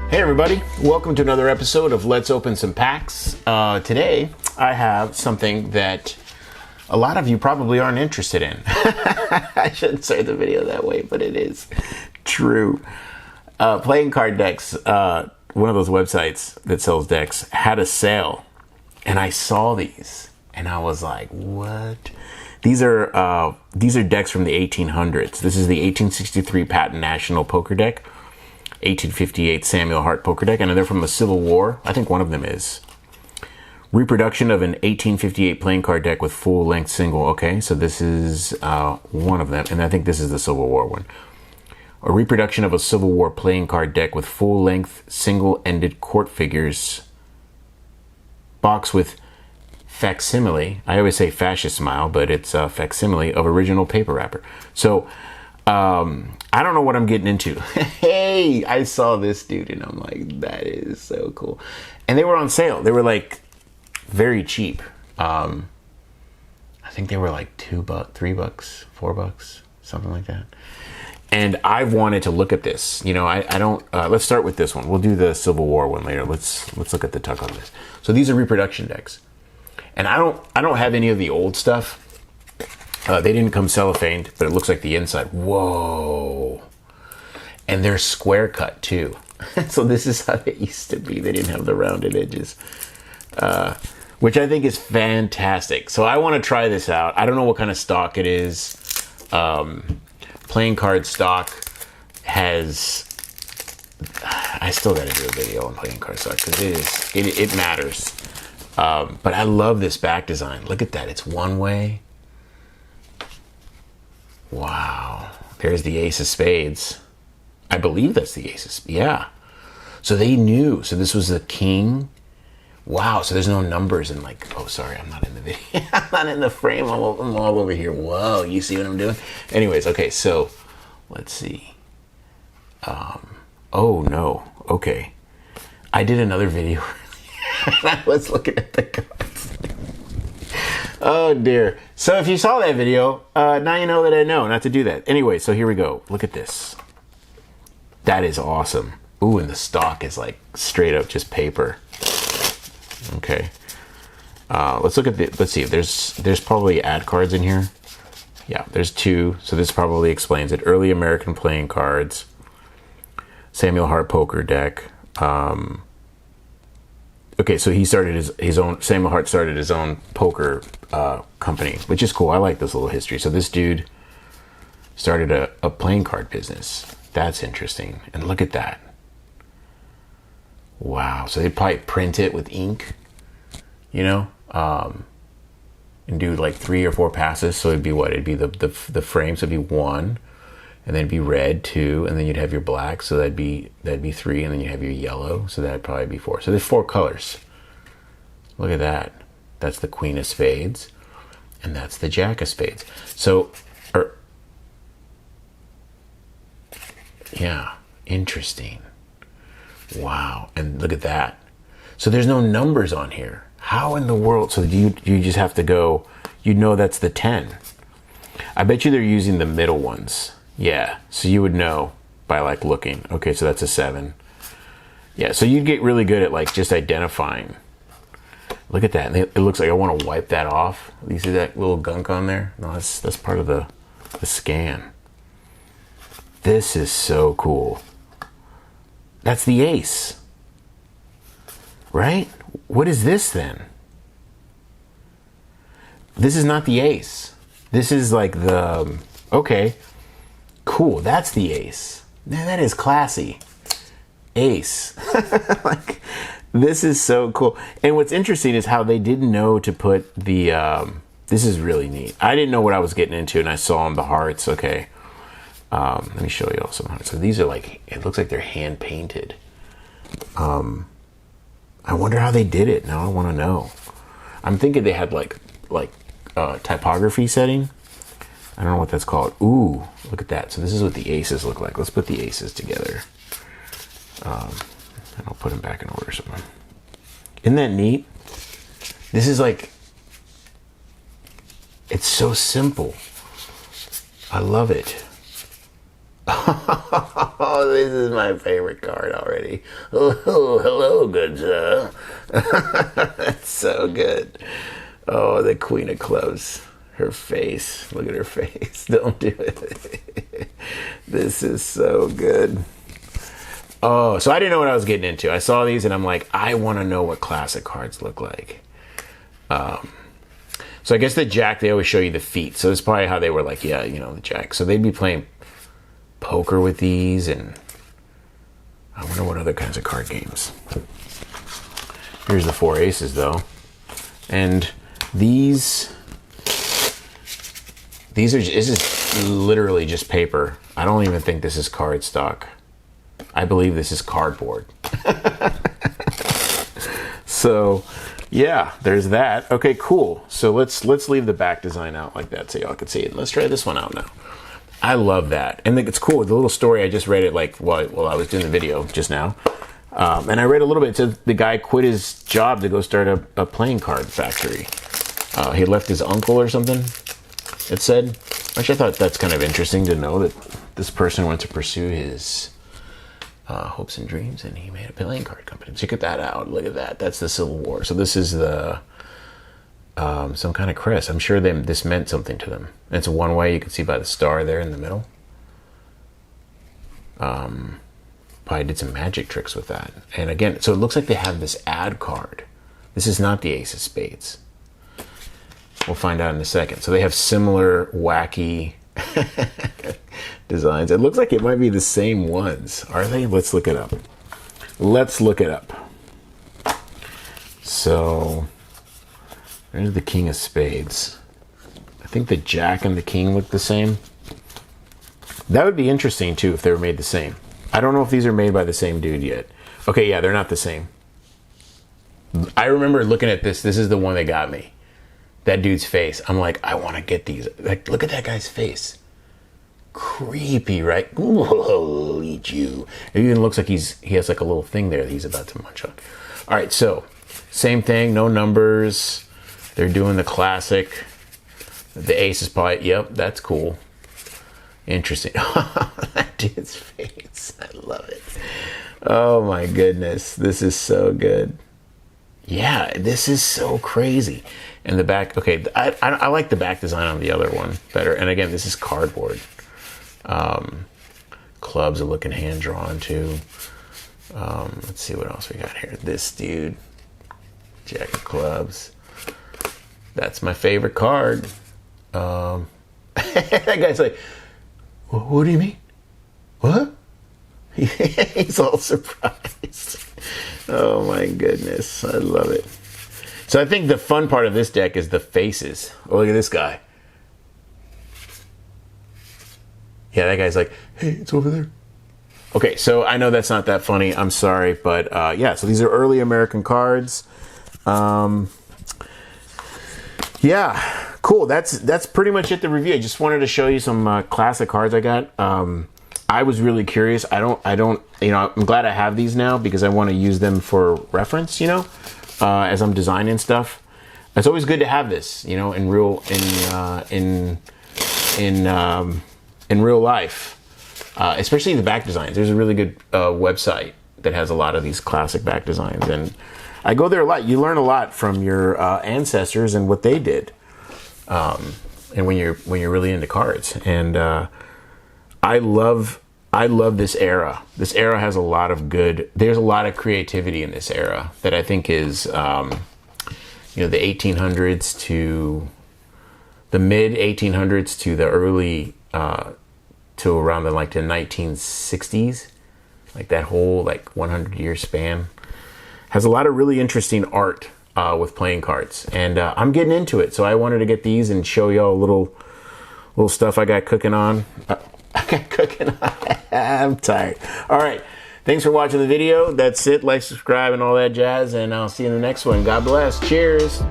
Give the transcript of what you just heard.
Hey everybody, welcome to another episode of Let's Open Some Packs. Today I have something that a lot of you probably aren't interested in. I shouldn't say the video that way, but it is true. Playing Card Decks, one of those websites that sells decks, had a sale, and I saw these, and I was like, what? These are decks from the 1800s. This is the 1863 Patent National Poker Deck, 1858 Samuel Hart Poker Deck, and they're from the Civil War. I think one of them is. Reproduction of an 1858 playing card deck with full-length single. Okay, so this is one of them, and I think this is the Civil War one. A reproduction of a Civil War playing card deck with full-length single-ended court figures. Box with facsimile. I always say fascist smile, but it's a facsimile of original paper wrapper. So, I don't know what I'm getting into. Hey, I saw this, dude, and I'm like, that is so cool. And they were on sale. They were like very cheap. I think they were like $2, $3, $4, something like that. And I've wanted to look at this. You know, I don't. Let's start with this one. We'll do the Civil War one later. Let's look at the tuck on this. So these are reproduction decks, and I don't have any of the old stuff. They didn't come cellophaned, but it looks like the inside. Whoa. And they're square cut too. So this is how they used to be. They didn't have the rounded edges, which I think is fantastic. So I want to try this out. I don't know what kind of stock it is. Playing card stock has... I still got to do a video on playing card stock because it matters. But I love this back design. Look at that. It's one way. Wow. There's the Ace of Spades. I believe that's the Ace of Spades. Yeah. So they knew. So this was the King. Wow. So there's no numbers in like... Oh, sorry. I'm not in the video. I'm not in the frame. I'm all over here. Whoa. You see what I'm doing? Anyways. Okay. So let's see. Oh, no. Okay. I did another video. I was looking at the cards. Oh dear. So if you saw that video, now you know that I know not to do that. Anyway, so here we go. Look at this. That is awesome. Ooh, and the stock is like straight up just paper. Okay. Let's look at the, let's see if there's probably ad cards in here. Yeah, there's two. So this probably explains it. Early American playing cards. Samuel Hart Poker Deck. Okay, so he started his own, Samuel Hart started his own poker company, which is cool. I like this little history. So this dude started a playing card business. That's interesting. And look at that. Wow. So they'd probably print it with ink, you know, and do like 3 or 4 passes. So it'd be what? It'd be the frames would be 1, and then it'd be red 2, and then you'd have your black. So that'd be 3, and then you have your yellow. So that'd probably be 4. So there's 4 colors. Look at that. That's the Queen of Spades, and that's the Jack of Spades. So, yeah, interesting. Wow, and look at that. So there's no numbers on here. How in the world? So you just have to go, you know that's the 10. I bet you they're using the middle ones. Yeah, so you would know by like looking. Okay, so that's a 7. Yeah, so you'd get really good at like just identifying. Look at that. And it looks like I want to wipe that off. You see that little gunk on there? No, that's part of the scan. This is so cool. That's the Ace. Right? What is this then? This is not the Ace. This is like the... Okay. Cool. That's the Ace. Man, that is classy. Ace. Like, this is so cool. And what's interesting is how they didn't know to put the... this is really neat. I didn't know what I was getting into, and I saw them, the hearts. Okay. Let me show you all some hearts. So these are like... It looks like they're hand-painted. I wonder how they did it. Now I want to know. I'm thinking they had like typography setting. I don't know what that's called. Ooh, look at that. So this is what the aces look like. Let's put the aces together. And I'll put them back in order somewhere. Isn't that neat? This is like, it's so simple. I love it. Oh, this is my favorite card already. Oh, hello, good sir. That's so good. Oh, the Queen of Clubs. Her face. Look at her face. Don't do it. This is so good. Oh, so I didn't know what I was getting into. I saw these and I'm like, I want to know what classic cards look like. So I guess the Jack, they always show you the feet. So that's probably how they were like, yeah, you know, the Jack. So they'd be playing poker with these, and I wonder what other kinds of card games. Here's the 4 aces though. And these are, this is literally just paper. I don't even think this is cardstock. I believe this is cardboard. So yeah, there's that. Okay, cool. So let's leave the back design out like that so y'all can see it. Let's try this one out now. I love that. And it's cool. The little story, I just read it like while I was doing the video just now. And I read a little bit. It said the guy quit his job to go start a playing card factory. He left his uncle or something, it said. Actually, I thought that's kind of interesting to know that this person went to pursue his hopes and dreams, and he made a playing card company. Check that out. Look at that. That's the Civil War. So this is the some kind of crest. I'm sure this meant something to them. And it's a one way. You can see by the star there in the middle. Probably did some magic tricks with that. And again, so it looks like they have this ad card. This is not the Ace of Spades. We'll find out in a second. So they have similar wacky designs. It looks like it might be the same ones. Are they? Let's look it up. Let's look it up. So there's the King of Spades. I think the Jack and the King look the same. That would be interesting too if they were made the same. I don't know if these are made by the same dude yet. Okay, yeah, they're not the same. I remember looking at this. This is the one that got me. That dude's face. I'm like, I want to get these. Like, look at that guy's face. Creepy, right? Ooh, I'll eat you. It even looks like he has like a little thing there that he's about to munch on. All right, so same thing, no numbers. They're doing the classic. The ace is probably, yep, that's cool. Interesting. That dude's face. I love it. Oh my goodness. This is so good. Yeah, this is so crazy. And the back, okay, I like the back design on the other one better. And again, this is cardboard. Clubs are looking hand drawn too. Let's see what else we got here. This dude, Jack of Clubs. That's my favorite card. That guy's like, what do you mean? What? He's all surprised. Oh my goodness, I love it. So I think the fun part of this deck is the faces. Oh, look at this guy. Yeah, that guy's like, hey, it's over there. Okay, so I know that's not that funny. I'm sorry, but yeah, so these are early American cards. Yeah, cool. That's pretty much it, the review. I just wanted to show you some classic cards I got. I was really curious. I don't, you know, I'm glad I have these now because I want to use them for reference, you know, as I'm designing stuff. It's always good to have this, you know, in real life, especially the back designs. There's a really good website that has a lot of these classic back designs, and I go there a lot. You learn a lot from your ancestors and what they did, and when you're really into cards. And I love this era. This era has a lot of good. There's a lot of creativity in this era that I think is, you know, the 1800s to the mid 1800s to the early to around the 1960s, like that whole 100-year span has a lot of really interesting art with playing cards, and I'm getting into it. So I wanted to get these and show y'all a little stuff I got cooking on. I'm tired. All right. Thanks for watching the video. That's it. Like, subscribe, and all that jazz. And I'll see you in the next one. God bless. Cheers.